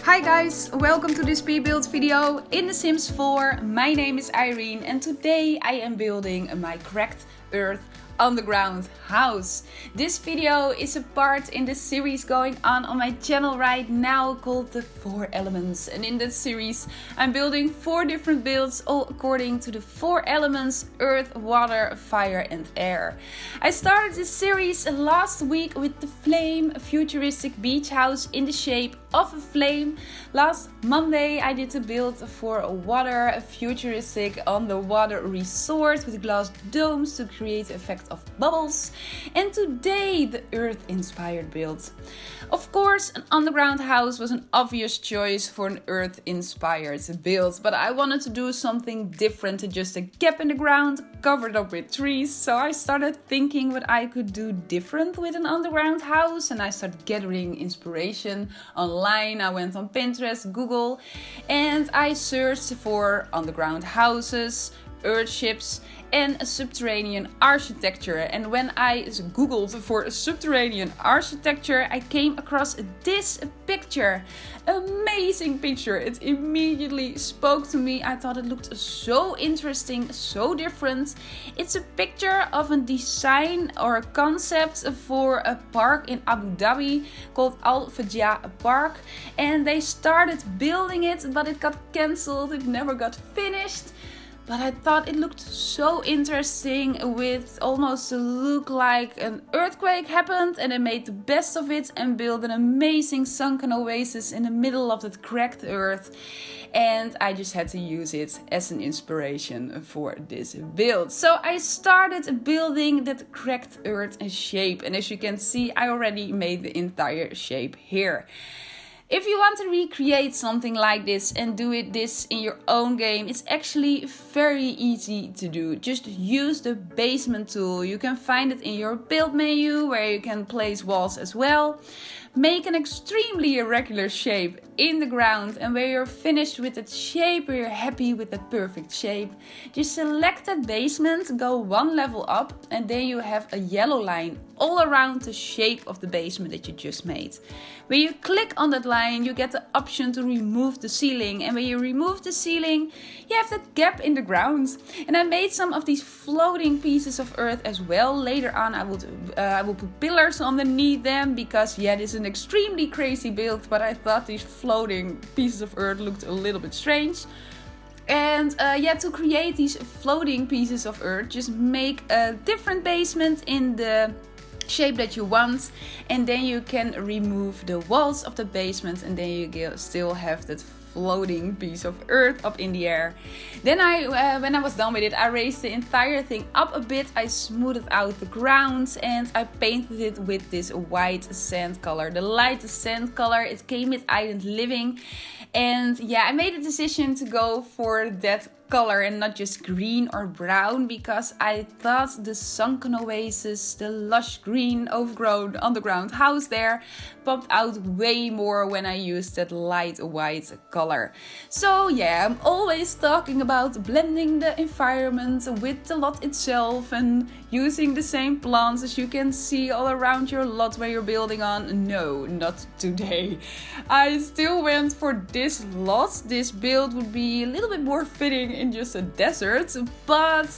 Hi guys, welcome to this pre-built video in The Sims 4. My name is Irene and today I am building my cracked earth underground house. This video is a part in the series going on my channel right now called the 4 elements, and in that series I'm building 4 different builds all according to the 4 elements: earth, water, fire and air. I started this series last week with the flame, a futuristic beach house in the shape of a flame. Last Monday I did a build for water, a futuristic underwater resort with glass domes to create the effect of bubbles, and today the earth inspired build. Of course, an underground house was an obvious choice for an earth inspired build, but I wanted to do something different to just a gap in the ground covered up with trees. So I started thinking what I could do different with an underground house, and I started gathering inspiration online. I went on Pinterest, Google, and I searched for underground houses, earthships and a subterranean architecture. And when I googled for a subterranean architecture, I came across this picture. Amazing picture. It immediately spoke to me. I thought it looked so interesting, so different. It's a picture of a design or a concept for a park in Abu Dhabi called Al Fajaa Park, and they started building it but it got cancelled. It never got finished. But I thought it looked so interesting, with almost a look like an earthquake happened, and I made the best of it and built an amazing sunken oasis in the middle of that cracked earth. And I just had to use it as an inspiration for this build. So I started building that cracked earth shape, and as you can see, I already made the entire shape here. If you want to recreate something like this and do this in your own game, it's actually very easy to do. Just use the basement tool. You can find it in your build menu where you can place walls as well. Make an extremely irregular shape in the ground, and where you're finished with that shape, where you're happy with that perfect shape, just select that basement, go 1 level up, and then you have a yellow line all around the shape of the basement that you just made. When you click on that line, you get the option to remove the ceiling, and when you remove the ceiling, you have that gap in the ground. And I made some of these floating pieces of earth as well. Later on I will put pillars underneath them, because yeah, this is an extremely crazy build, but I thought these floating pieces of earth looked a little bit strange. And to create these floating pieces of earth, just make a different basement in the shape that you want, and then you can remove the walls of the basement, and then you still have that floating piece of earth up in the air. Then when I was done with it, I raised the entire thing up a bit. I smoothed out the ground and I painted it with this white sand color, the lightest sand color. It came with Island Living, and yeah, I made a decision to go for that color and not just green or brown, because I thought the sunken oasis, the lush green overgrown underground house there, popped out way more when I used that light white color. So yeah, I'm always talking about blending the environment with the lot itself and using the same plants as you can see all around your lot where you're building on. No, not today. I still went for this lot. This build would be a little bit more fitting in just a desert, but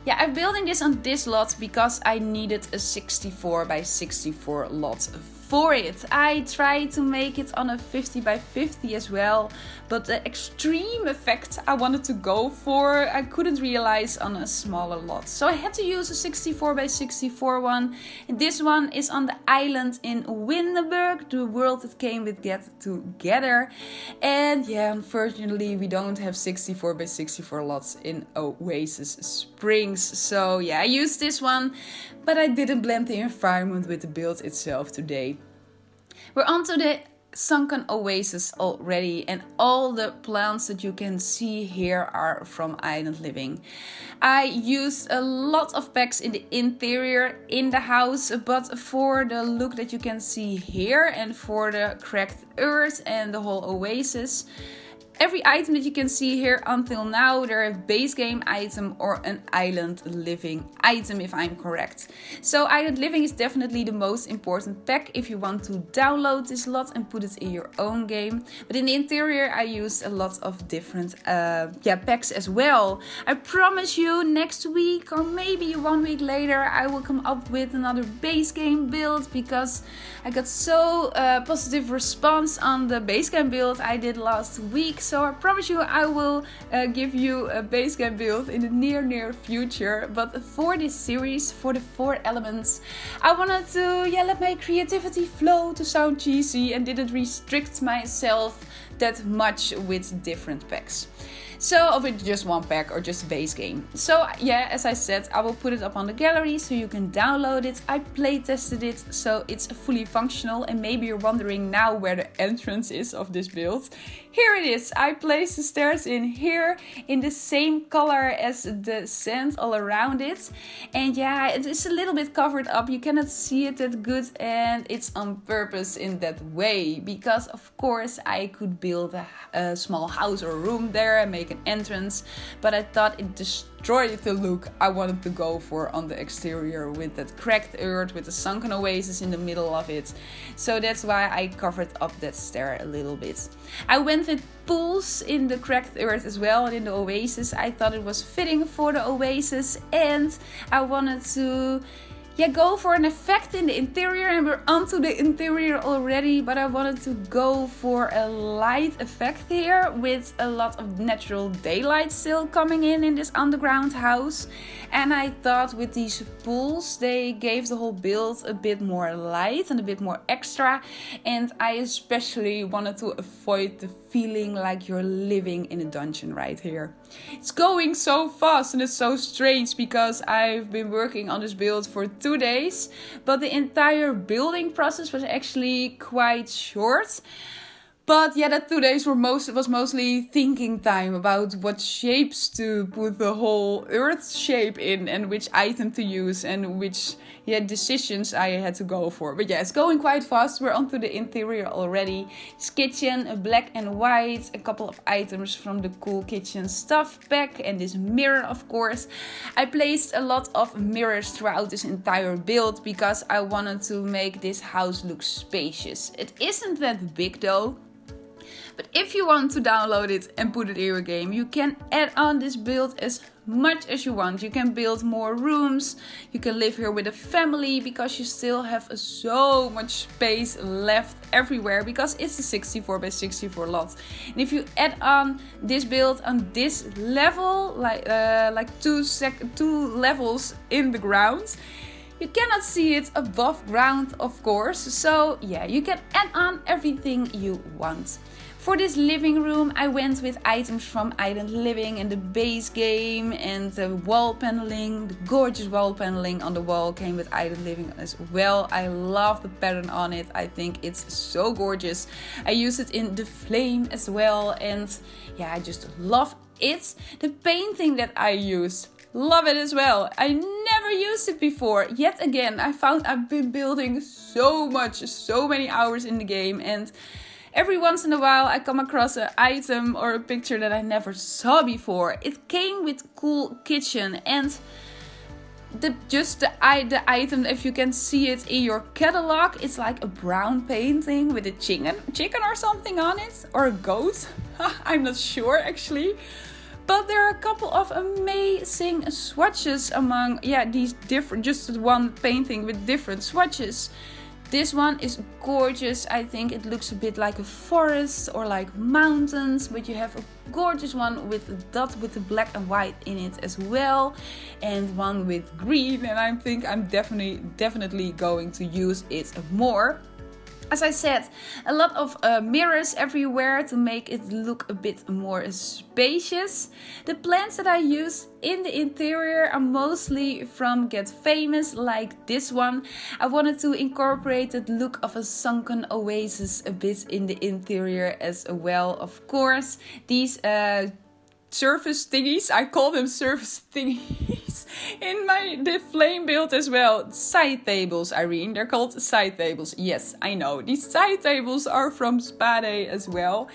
yeah, I'm building this on this lot because I needed a 64 by 64 lot for it. I tried to make it on a 50 by 50 as well, but the extreme effect I wanted to go for, I couldn't realize on a smaller lot. So I had to use a 64 by 64 one. And this one is on the island in Windenburg, the world that came with Get Together. And yeah, unfortunately we don't have 64 by 64 lots in Oasis Springs. So yeah, I used this one, but I didn't blend the environment with the build itself today. We're onto the sunken oasis already, and all the plants that you can see here are from Island Living. I used a lot of packs in the interior in the house, but for the look that you can see here and for the cracked earth and the whole oasis, Every item that you can see here until now, they're a base game item or an island living item, if I'm correct. So island living is definitely the most important pack if you want to download this lot and put it in your own game. But in the interior I used a lot of different packs as well. I promise you next week or maybe 1 week later I will come up with another base game build, because I got so positive response on the base game build I did last week. So I promise you I will give you a base game build in the near future. But for this series, for the 4 elements, I wanted to let my creativity flow to sound cheesy and didn't restrict myself that much with different packs. So, of it just one pack or just base game. So yeah, as I said, I will put it up on the gallery so you can download it. I play tested it, so it's fully functional. And maybe you're wondering now where the entrance is of this build. Here it is. I placed the stairs in here in the same color as the sand all around it. And yeah, it is a little bit covered up. You cannot see it that good, and it's on purpose in that way. Because of course I could build a small house or room there and make an entrance, but I thought it destroyed the look I wanted to go for on the exterior with that cracked earth with the sunken oasis in the middle of it. So that's why I covered up that stair a little bit. I went with pools in the cracked earth as well, and in the oasis I thought it was fitting for the oasis, and I wanted to go for an effect in the interior, and we're onto the interior already, but I wanted to go for a light effect here with a lot of natural daylight still coming in this underground house. And I thought with these pools they gave the whole build a bit more light and a bit more extra, and I especially wanted to avoid the feeling like you're living in a dungeon right here. It's going so fast and it's so strange because I've been working on this build for 2 days, but the entire building process was actually quite short. But yeah, that 2 days was mostly thinking time about what shapes to put the whole earth shape in and which item to use and which decisions I had to go for. But yeah, it's going quite fast. We're onto the interior already. This kitchen, a black and white, a couple of items from the cool kitchen stuff pack, and this mirror, of course. I placed a lot of mirrors throughout this entire build because I wanted to make this house look spacious. It isn't that big though. But if you want to download it and put it in your game, you can add on this build as much as you want. You can build more rooms. You can live here with a family because you still have so much space left everywhere because it's a 64x64 lot. And if you add on this build on this level, like two levels in the ground, you cannot see it above ground, of course. So yeah, you can add on everything you want. For this living room, I went with items from Island Living and the base game, and the wall paneling, the gorgeous wall paneling on the wall came with Island Living as well. I love the pattern on it. I think it's so gorgeous. I used it in the flame as well, and yeah, I just love it. The painting that I used, love it as well. I never used it before. Yet again, I found I've been building so many hours in the game, and every once in a while I come across an item or a picture that I never saw before. It came with cool kitchen, and the item, if you can see it in your catalog, it's like a brown painting with a chicken or something on it, or a goat. I'm not sure actually. But there are a couple of amazing swatches among these different, just one painting with different swatches. This one is gorgeous. I think it looks a bit like a forest or like mountains, but you have a gorgeous one with a dot with the black and white in it as well, and one with green, and I think I'm definitely going to use it more. As I said, a lot of mirrors everywhere to make it look a bit more spacious. The plants that I use in the interior are mostly from Get Famous, like this one. I wanted to incorporate the look of a sunken oasis a bit in the interior as well, of course. These surface thingies, I call them surface thingies, in the flame build as well. Side tables, Irene. They're called side tables. Yes, I know. These side tables are from Spade as well.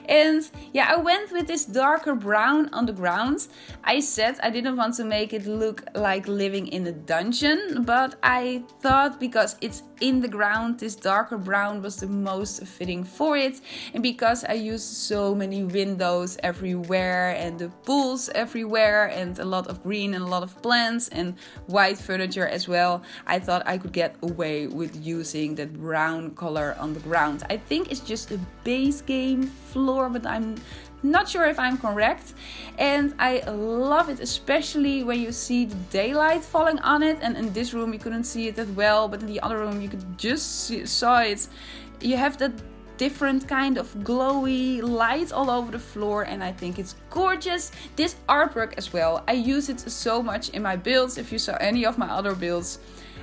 And yeah, I went with this darker brown on the ground. I said I didn't want to make it look like living in a dungeon, but I thought because it's in the ground, this darker brown was the most fitting for it. And because I used so many windows everywhere and the pools everywhere and a lot of green and a lot of plants and white furniture as well, I thought I could get away with using that brown color on the ground. I think it's just a base game floor, but I'm not sure if I'm correct. And I love it, especially when you see the daylight falling on it. And in this room you couldn't see it that well, but in the other room you could just saw it. You have that different kind of glowy light all over the floor, and I think it's gorgeous. This artwork as well, I use it so much in my builds. If you saw any of my other builds,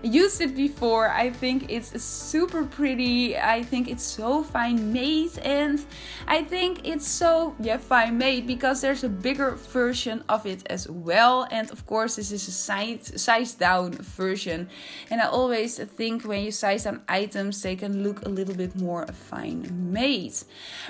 I used it before. I think it's super pretty. I think it's so fine made, and I think it's so fine made because there's a bigger version of it as well. And of course this is a size down version, and I always think when you size down items they can look a little bit more fine made.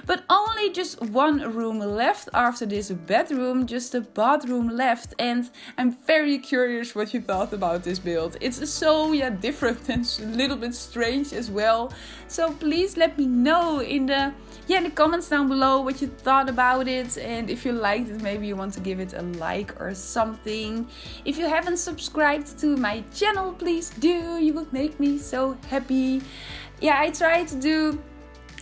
But only just one room left after this bedroom, just a bathroom left, and I'm very curious what you thought about this build. It's so different and a little bit strange as well. So please let me know in the comments down below what you thought about it, and if you liked it, maybe you want to give it a like or something. If you haven't subscribed to my channel, please do. You would make me so happy. Yeah, I try to do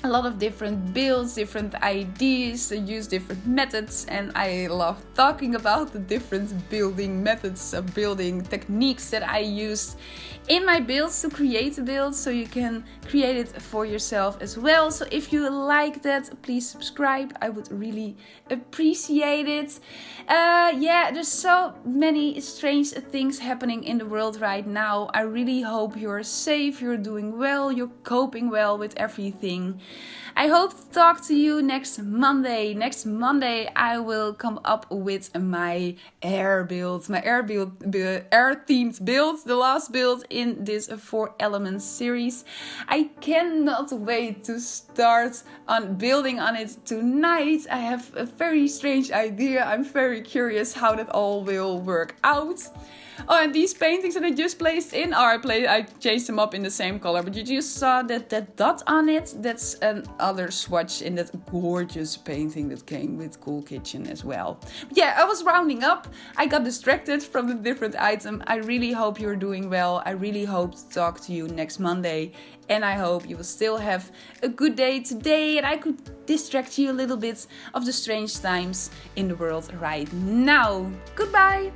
a lot of different builds, different ideas, use different methods, and I love talking about the different building methods of building techniques that I use in my builds to create a build, so you can create it for yourself as well. So if you like that, please subscribe. I would really appreciate it. There's so many strange things happening in the world right now. I really hope you're safe, you're doing well, you're coping well with everything. I hope to talk to you next Monday. Next Monday I will come up with my air build, air themed build, the last build in this 4 elements series. I cannot wait to start on building on it tonight. I have a very strange idea. I'm very curious how that all will work out. Oh, and these paintings that I just placed in I changed them up in the same color, but you just saw that dot on it. That's another swatch in that gorgeous painting that came with Cool Kitchen as well. But yeah, I was rounding up. I got distracted from the different item. I really hope you're doing well. I really hope to talk to you next Monday, and I hope you will still have a good day today, and I could distract you a little bit of the strange times in the world right now. Goodbye!